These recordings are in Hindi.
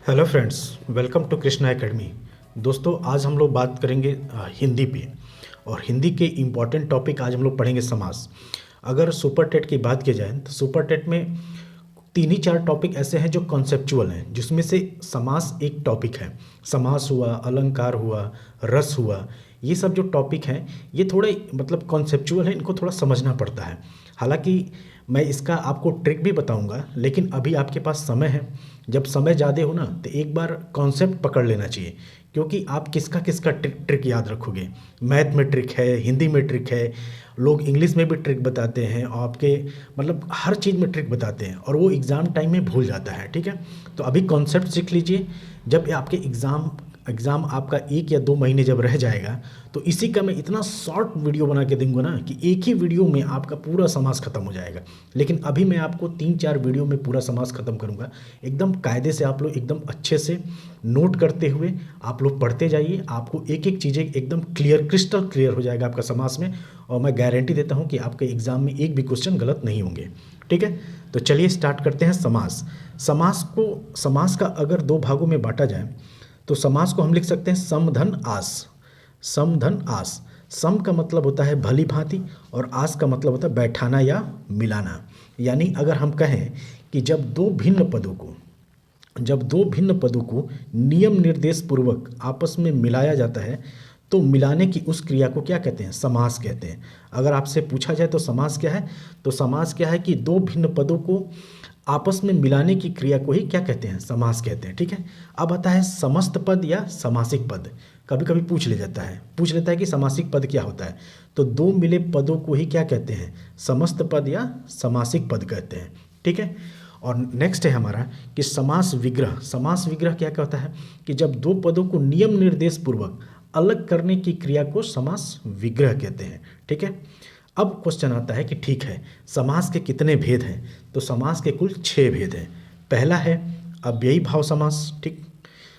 Hello friends, welcome to Krishna academy. दोस्तों, आज हम लोग बात करेंगे हिंदी पे। और हिंदी के इम्पॉर्टेंट टॉपिक आज हम लोग पढ़ेंगे समास। अगर सुपर टेट की बात की जाए तो सुपर टेट में तीन ही चार टॉपिक ऐसे हैं जो कॉन्सेप्चुअल हैं, जिसमें से समास एक टॉपिक है। समास हुआ, अलंकार हुआ, रस हुआ, ये सब जो टॉपिक हैं ये थोड़े मतलब कॉन्सेप्चुअल है, इनको थोड़ा समझना पड़ता है। हालांकि मैं इसका आपको ट्रिक भी बताऊंगा, लेकिन अभी आपके पास समय है। जब समय ज़्यादा हो ना तो एक बार कॉन्सेप्ट पकड़ लेना चाहिए, क्योंकि आप किसका किसका ट्रिक याद रखोगे। मैथ में ट्रिक है, हिंदी में ट्रिक है, लोग इंग्लिश में भी ट्रिक बताते हैं, और आपके मतलब हर चीज़ में ट्रिक बताते हैं, और वो एग्ज़ाम टाइम में भूल जाता है। ठीक है, तो अभी कॉन्सेप्ट सीख लीजिए। जब आपके एग्ज़ाम आपका 1 या 2 महीने जब रह जाएगा तो इसी का मैं इतना शॉर्ट वीडियो बना के दूंगा ना कि एक ही वीडियो में आपका पूरा समास खत्म हो जाएगा। लेकिन अभी मैं आपको 3-4 वीडियो में पूरा समास खत्म करूंगा। एकदम कायदे से आप लोग एकदम अच्छे से नोट करते हुए आप लोग पढ़ते जाइए। आपको एक एक चीज़ें एकदम क्रिस्टल क्लियर हो जाएगा आपका समास में, और मैं गारंटी देता हूँ कि आपके एग्ज़ाम में एक भी क्वेश्चन गलत नहीं होंगे। ठीक है, तो चलिए स्टार्ट करते हैं समास। समास का अगर 2 भागों में बांटा जाए तो समास को हम लिख सकते हैं सम धन आस। सम धन आस। सम का मतलब होता है भली भांति, और आस का मतलब होता है बैठाना या मिलाना। यानी अगर हम कहें कि जब दो भिन्न पदों को नियम निर्देश पूर्वक आपस में मिलाया जाता है तो मिलाने की उस क्रिया को क्या कहते हैं? समास कहते हैं। अगर आपसे पूछा जाए तो समास क्या है, तो समास क्या है कि दो भिन्न पदों को आपस में मिलाने की क्रिया को ही क्या कहते हैं? समास कहते हैं। ठीक है, अब आता है समस्त पद या समासिक पद। कभी कभी पूछ लेता है कि समासिक पद क्या होता है, तो दो मिले पदों को ही क्या कहते हैं? समस्त पद या समासिक पद कहते हैं। ठीक है, और नेक्स्ट है हमारा कि समास विग्रह। समास विग्रह क्या कहता है कि जब दो पदों को नियम निर्देश पूर्वक अलग करने की क्रिया को समास विग्रह कहते हैं। ठीक है, अब क्वेश्चन आता है कि ठीक है, समास के कितने भेद हैं? तो समास के कुल 6 भेद हैं। पहला है अव्ययी भाव समास, ठीक।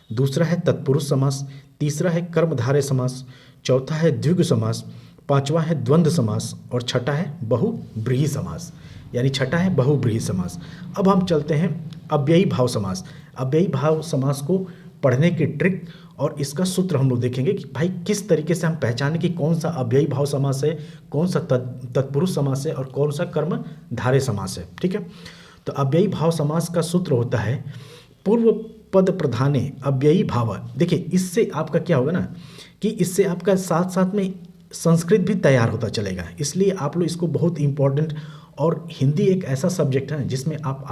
दूसरा है तत्पुरुष समास। तीसरा है कर्मधारय समास। चौथा है द्विगु समास। पांचवा है द्वंद्व समास। और छठा है बहुव्रीहि समास, यानी छठा है बहुव्रीहि समास। अब हम चलते हैं अव्ययी भाव समास। अव्ययी भाव समास को पढ़ने की ट्रिक और इसका सूत्र हम लोग देखेंगे कि भाई किस तरीके से हम पहचानें कि कौन सा अव्ययी भाव समास है, कौन सा तत्पुरुष समास है, और कौन सा कर्मधारय समास है। ठीक है, तो अव्ययी भाव समास का सूत्र होता है पूर्व पद प्रधाने अव्ययी भाव। देखिए, इससे आपका क्या होगा ना कि इससे आपका साथ साथ में संस्कृत भी तैयार होता चलेगा। इसलिए आप लोग इसको बहुत इंपॉर्टेंट, और हिंदी एक ऐसा सब्जेक्ट है जिसमें आप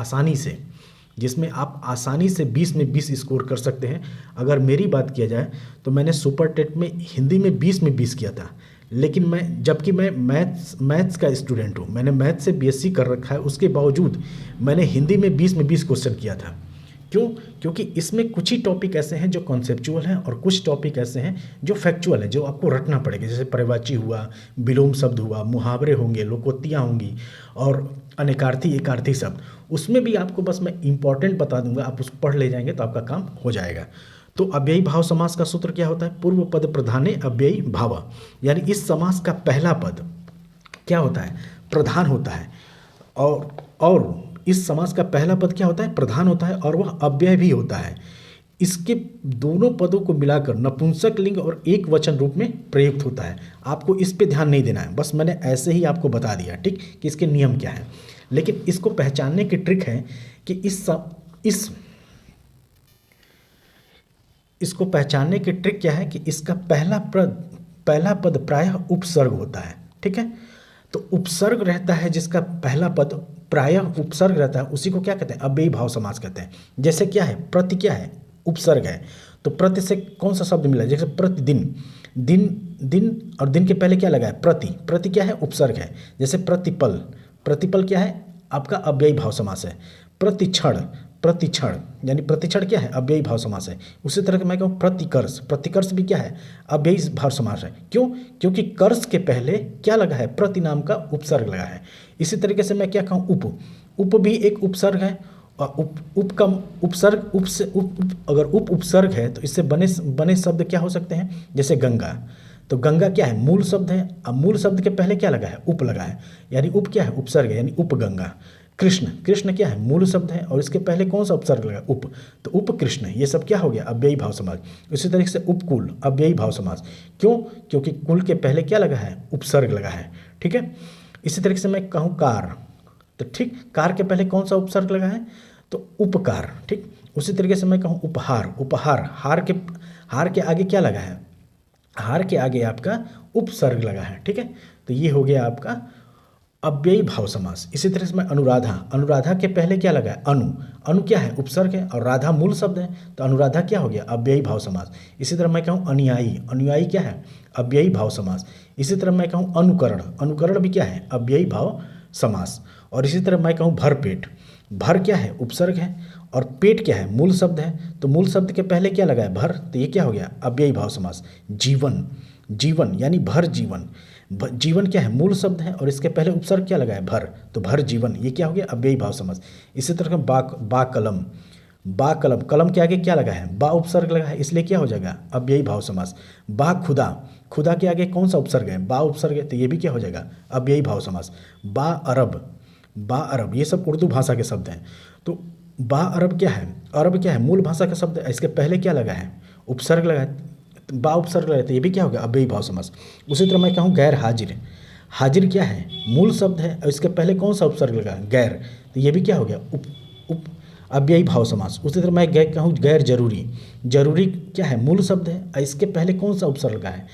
आसानी से 20 में 20 स्कोर कर सकते हैं। अगर मेरी बात किया जाए तो मैंने सुपर टेट में हिंदी में 20 में 20 किया था, लेकिन जबकि मैं मैथ्स का स्टूडेंट हूँ, मैंने मैथ्स से बीएससी कर रखा है, उसके बावजूद मैंने हिंदी में 20 में 20 क्वेश्चन किया था। क्यों? क्योंकि इसमें कुछ ही टॉपिक ऐसे हैं जो कॉन्सेप्चुअल हैं, और कुछ टॉपिक ऐसे हैं जो फैक्चुअल हैं, जो आपको रटना पड़ेगा। जैसे पर्यायवाची हुआ, विलोम शब्द हुआ, मुहावरे होंगे, लोकोक्तियाँ होंगी, और अनेकार्थी एकार्थी शब्द। उसमें भी आपको बस मैं इंपॉर्टेंट बता दूंगा, आप उसको पढ़ ले जाएंगे तो आपका काम हो जाएगा। तो अव्ययी भाव समास का सूत्र क्या होता है? पूर्व पद प्रधाने अव्ययी भाव। यानी इस समास का पहला पद क्या होता है? प्रधान होता है। और इस समास का पहला पद क्या होता है? प्रधान होता है, और वह अव्यय भी होता है। इसके दोनों पदों को मिलाकर नपुंसक लिंग और एक वचन रूप में प्रयुक्त होता है। आपको इस पे ध्यान नहीं देना है, बस मैंने ऐसे ही आपको बता दिया, ठीक, कि इसके नियम क्या है। लेकिन इसको पहचानने की ट्रिक है कि इसको पहचानने की ट्रिक क्या है कि इसका पहला पद प्रायः उपसर्ग होता है। ठीक है, तो उपसर्ग रहता है, जिसका पहला पद प्रायः उपसर्ग रहता है, उसी को क्या कहते हैं? अव्ययी भाव समास कहते हैं। जैसे क्या है? प्रति क्या है? उपसर्ग है, तो प्रति से कौन सा शब्द मिला है? जैसे प्रतिदिन, दिन और दिन के पहले क्या लगा है? प्रति क्या है? उपसर्ग है। जैसे प्रतिपल क्या है? आपका अव्ययी भाव समास है। प्रतिक्षण यानी प्रतिक्षण क्या है? अव्ययी भाव समास है। उसी तरह मैं कहूँ प्रतिकर्ष भी क्या है? अव्ययी भाव समास है। क्यों? क्योंकि कर्ष के पहले क्या लगा है? प्रति नाम का उपसर्ग लगा है। इसी तरीके से मैं क्या कहूँ? उप भी एक उपसर्ग है, और उप का उपसर्ग अगर उपसर्ग है तो इससे बने शब्द क्या हो सकते हैं? जैसे गंगा, तो गंगा क्या है? मूल शब्द है। अब मूल शब्द के पहले क्या लगा है? उप लगा है, यानी उप क्या है? उपसर्ग है, यानी उपगंगा। कृष्ण, कृष्ण क्या है, मूल शब्द है और इसके पहले कौन सा उपसर्ग लगा, उप, तो उपकृष्ण, ये सब क्या हो गया, अव्ययी भाव समास। इसी तरीके से उपकुल, अव्ययी भाव समास। क्यों, क्योंकि कुल के पहले क्या लगा है, उपसर्ग लगा है, ठीक है। इसी तरीके से मैं कहूँ कार, तो ठीक, कार के पहले कौन सा उपसर्ग लगा है, तो उपकार, ठीक। उसी तरीके से मैं कहूँ उपहार, उपहार, हार के आगे क्या लगा है, हार के आगे आपका उपसर्ग लगा है, ठीक है। तो ये हो गया आपका अव्ययी भाव समास। इसी तरह से मैं अनुराधा, अनुराधा के पहले क्या लगा है, अनु, अनु क्या है, उपसर्ग है और राधा मूल शब्द है, तो अनुराधा क्या हो गया, अव्ययी भाव समास। इसी तरह मैं कहूँ अनुयायी, अनुयायी क्या है, अव्ययी भाव समास। इसी तरह मैं कहूँ अनुकरण, अनुकरण भी क्या है, अव्ययी भाव समास। और इसी तरह मैं कहूँ भरपेट, भर क्या है, उपसर्ग है और पेट क्या है, मूल शब्द है, तो मूल शब्द के पहले क्या लगा है, भर, तो ये क्या हो गया, अव्ययी भाव समास। जीवन, जीवन यानी भर जीवन, जीवन क्या है, मूल शब्द है और इसके पहले उपसर्ग क्या लगा है, भर, तो भर जीवन, ये क्या हो गया, अव्ययी भाव समास। इसी तरह बा कलम, बा कलम, कलम के आगे क्या लगा है, बा उपसर्ग लगा है, इसलिए क्या हो जाएगा, अव्ययी भाव समास। बा खुदा, खुदा के आगे कौन सा उपसर्ग है, बा उपसर्ग है, तो ये भी क्या हो जाएगा, अव्ययी भाव समास। बा अरब, बा अरब, ये सब उर्दू भाषा के शब्द हैं। तो बा अरब क्या है, अरब क्या है, मूल भाषा का शब्द है, इसके पहले क्या लगा है, उपसर्ग लगा है, बा उपसर्ग लगा है, तो ये भी क्या होगा, अव्ययी भाव समास। उसी तरह मैं कहूँ गैर हाजिर, हाजिर क्या है, मूल शब्द है और इसके पहले कौन सा उपसर्ग लगा, गैर, तो ये भी क्या हो गया, उप अव्ययी भाव समास। उसी तरह मैं कहूँ गैर जरूरी, जरूरी क्या है, मूल शब्द है और इसके पहले कौन सा उपसर्ग लगा है,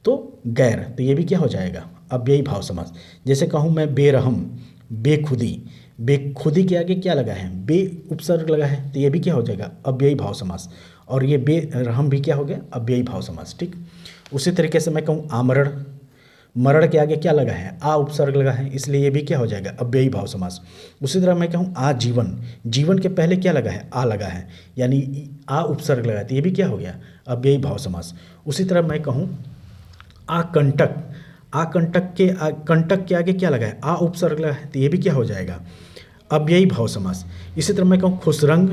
तो गैर, तो ये भी क्या हो जाएगा, अव्ययी भाव समास। जैसे कहूँ मैं बेरहम, बेखुदी, बेखुदी के आगे क्या लगा है, बे उपसर्ग लगा है, तो ये भी क्या हो जाएगा, अव्ययी भाव समास। और ये बेरहम भी क्या हो गया, अव्ययी भाव समास, ठीक। उसी तरीके से मैं कहूँ आमरण, मरण के आगे क्या लगा है, आ उपसर्ग लगा है, इसलिए ये भी क्या हो जाएगा, अव्ययी भाव समास। उसी तरह मैं कहूँ आजीवन, जीवन के पहले क्या लगा है, आ लगा है, यानी आ उपसर्ग लगा है, तो ये भी क्या हो गया, अव्ययी भाव समास। उसी तरह मैं कहूँ आकंटक, आकंटक के आगे क्या लगा है, आ उपसर्ग लगा है, तो ये भी क्या हो जाएगा, अव्ययी भाव समास। इसी तरह मैं कहूँ खुशरंग,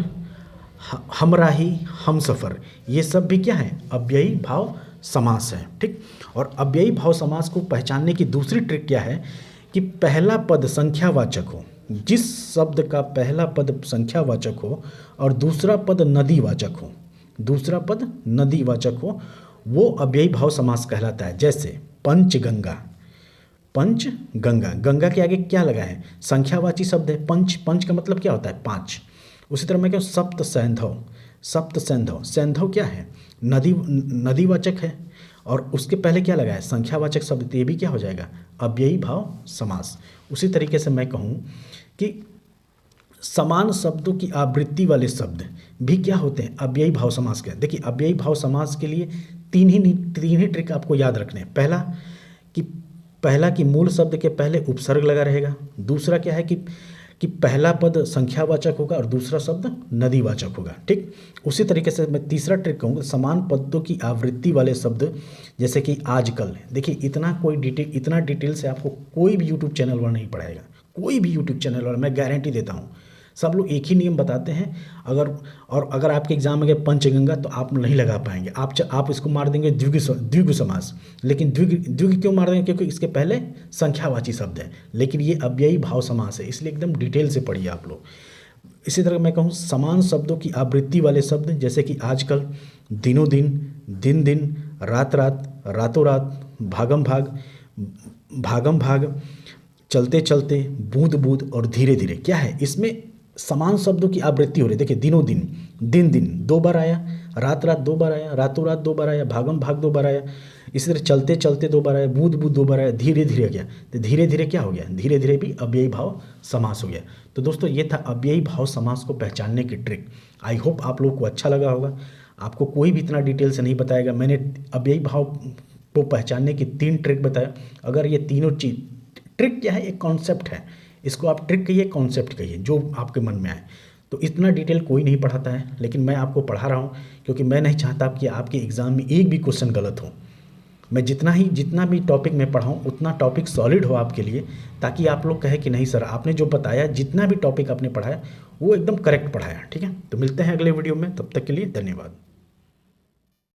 हमराही, हमसफ़र, ये सब भी क्या है, अव्ययी भाव समास है, ठीक। और अव्ययी भाव समास को पहचानने की दूसरी ट्रिक क्या है कि पहला पद संख्यावाचक हो, जिस शब्द का पहला पद संख्यावाचक हो और दूसरा पद नदीवाचक हो, दूसरा पद नदीवाचक हो, वो अव्ययी भाव समास कहलाता है। जैसे पंचगंगा, पंचगंगा, गंगा के आगे क्या लगा है, संख्यावाची शब्द है, पंच, पंच का मतलब क्या होता है, पाँच। उसी तरह मैं कहूँ सप्त सैंधव, सप्त सैंधव, सैंधव क्या है, नदी, नदीवाचक है और उसके पहले क्या लगा है, संख्यावाचक शब्द, तो ये भी क्या हो जाएगा, अव्ययी भाव समास। उसी तरीके से मैं कहूँ कि समान शब्दों की आवृत्ति वाले शब्द भी क्या होते हैं, अव्ययी भाव समास के। देखिए अव्ययी भाव समास के लिए तीन ही ट्रिक आपको याद रखने हैं। पहला कि मूल शब्द के पहले उपसर्ग लगा रहेगा। दूसरा क्या है कि पहला पद संख्यावाचक होगा और दूसरा शब्द नदीवाचक होगा, ठीक। उसी तरीके से मैं तीसरा ट्रिक कहूँगा, समान पदों की आवृत्ति वाले शब्द, जैसे कि आजकल। देखिए इतना डिटेल से आपको कोई भी यूट्यूब चैनल वाला नहीं पढ़ाएगा, कोई भी यूट्यूब चैनल वाला, मैं गारंटी देता हूँ। सब लोग एक ही नियम बताते हैं। अगर आपके एग्जाम में गए पंचगंगा तो आप नहीं लगा पाएंगे, आप इसको मार देंगे द्विगु समास। लेकिन द्विगु क्यों मार देंगे, क्योंकि इसके पहले संख्यावाची शब्द है, लेकिन ये अव्ययी भाव समास है, इसलिए एकदम डिटेल से पढ़िए आप लोग। इसी तरह मैं कहूँ समान शब्दों की आवृत्ति वाले शब्द, जैसे कि आजकल, दिनों दिन, दिन दिन, रात रात, रातों रात, भागम भाग, चलते चलते, बूंद बूंद और धीरे धीरे। क्या है, इसमें समान शब्दों की आवृत्ति हो रही है। देखिए दिनों दिन, दिन दिन 2 बार आया, रात रात 2 बार आया, रातों रात 2 बार आया, भागम भाग 2 बार आया। इसी तरह चलते चलते 2 बार आया, बूंद बूंद 2 बार आया, धीरे धीरे गया। तो धीरे धीरे क्या हो गया, धीरे धीरे भी अव्ययी भाव समास हो गया। तो दोस्तों ये था अव्ययी भाव समास को पहचानने की ट्रिक। आई होप आप लोग को अच्छा लगा होगा। आपको कोई भी इतना डिटेल से नहीं बताएगा, मैंने अव्ययी भाव को पहचानने की 3 ट्रिक बताया। अगर ये तीनों चीज़, ट्रिक क्या है, एक कॉन्सेप्ट है, इसको आप ट्रिक कहिए, कॉन्सेप्ट कहिए, जो आपके मन में आए। तो इतना डिटेल कोई नहीं पढ़ाता है, लेकिन मैं आपको पढ़ा रहा हूँ क्योंकि मैं नहीं चाहता कि आपके एग्ज़ाम में एक भी क्वेश्चन गलत हो। मैं जितना भी टॉपिक मैं पढ़ाऊँ उतना टॉपिक सॉलिड हो आपके लिए, ताकि आप लोग कहें कि नहीं सर आपने जो बताया, जितना भी टॉपिक आपने पढ़ाया वो एकदम करेक्ट पढ़ाया। ठीक है, तो मिलते हैं अगले वीडियो में, तब तक के लिए धन्यवाद।